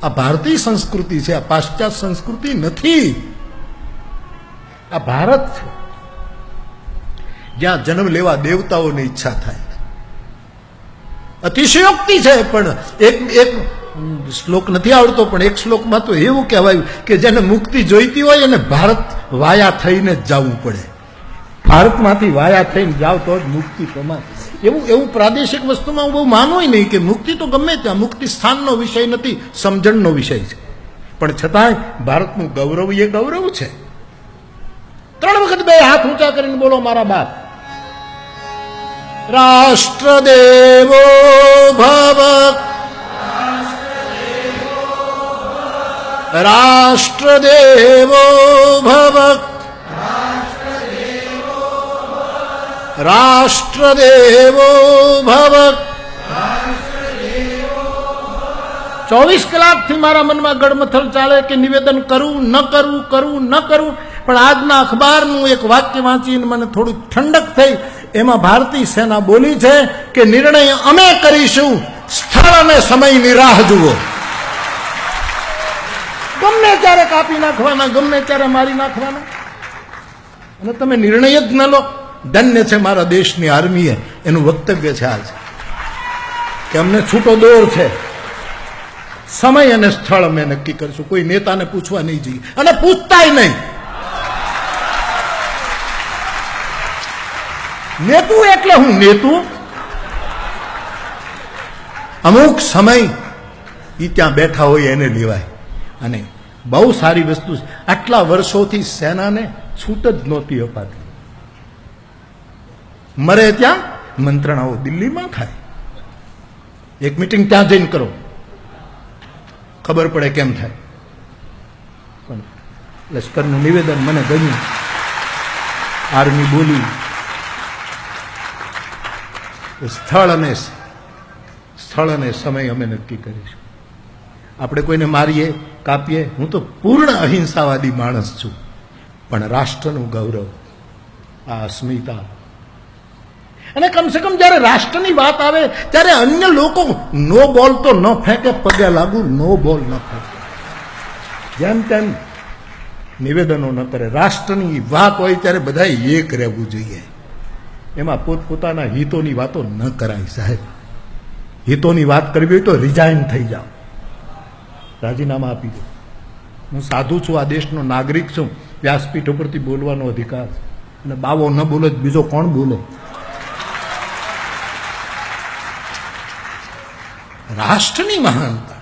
આ ભારતીય સંસ્કૃતિ છે, આ પાશ્ચાત્ય સંસ્કૃતિ નથી. આ ભારત છે, જ્યાં જન્મ લેવા દેવતાઓની ઈચ્છા થાય. અતિશયોક્તિ છે, પણ એક શ્લોક નથી આવડતો, પણ એક શ્લોકમાં તો એવું કહેવાયું કે જેને મુક્તિ જોઈતી હોય એને ભારત વાયા થઈને જ જવું પડે. ભારતમાંથી વાયા થઈને જાવ તો જ મુક્તિ કમાય. એવું પ્રાદેશિક વસ્તુમાં હું બહુ માનું નહીં કે મુક્તિ તો ગમે ત્યાં, મુક્તિ સ્થાનનો વિષય નથી, સમજણનો વિષય છે. પણ છતાંય ભારતનું ગૌરવ એ ગૌરવ છે. 3 વખત 2 હાથ ઊંચા કરીને બોલો મારા બાપ. રાષ્ટ્રદેવો ભવ, રાષ્ટ્રદેવો ભવ, રાષ્ટ્રદેવો ભવ. 24 કલાકથી મારા મનમાં ગડમથલ ચાલે કે નિવેદન કરું ન કરું, કરું ન કરું. પણ આજના અખબારનું એક વાક્ય વાંચીને મને થોડી ઠંડક થઈ. એમાં ભારતીય સેના બોલી છે કે નિર્ણય અમે કરીશું, સ્થળ અને સમયની રાહ જુઓ. ગમે ત્યારે કાપી નાખવાના, ગમે ત્યારે મારી નાખવાના, અને તમે નિર્ણય જ ન લો. ધન્ય છે મારા દેશની આર્મીએ, એનું વક્તવ્ય છે આજ કે અમને છૂટો દોર છે, સમય અને સ્થળ અમે નક્કી કરીશું. કોઈ નેતાને પૂછવા નહીં જઈએ, અને પૂછતાય નહીં. નેતું એટલે હું નેતું, અમુક સમય એ ત્યાં બેઠા હોય એને લેવાય. અને બહુ સારી વસ્તુ છે, આટલા વર્ષોથી સેનાને છૂટ જ નહોતી અપાતી. મરે ત્યાં મંત્રણાઓ દિલ્હીમાં થાય, એક મિટિંગ ત્યાં જઈને કરો, ખબર પડે કેમ થાય. પણ લશ્કરનું નિવેદન મને ગમ્યું, આર્મી બોલી સ્થળ અને સમય અમે નક્કી કરીશું. આપણે કોઈને મારીએ, કાપીએ, હું તો પૂર્ણ અહિંસાવાદી માણસ છું, પણ રાષ્ટ્રનું ગૌરવ, આ અસ્મિતા. અને કમસે કમ જ્યારે રાષ્ટ્રની વાત આવે ત્યારે અન્ય લોકો નો બોલ તો ન ફેંકે, પગે લાગુ, નો બોલ ન ફેંકે, જેમ તેમ નિવેદનો ન કરે. રાષ્ટ્રની વાત હોય ત્યારે બધાએ એક રહેવું જોઈએ. એમાં પોતપોતાના હિતોની વાતો ન કરાય સાહેબ. હિતોની વાત કરવી હોય તો રિઝાઇન થઈ જાઓ, રાજીનામા આપી દો. હું સાધુ છું, આ દેશનો નાગરિક છું, વ્યાસપીઠ ઉપરથી બોલવાનો અધિકાર છે. અને બાવો ન બોલે બીજો કોણ બોલે? રાષ્ટ્રની મહાનતા.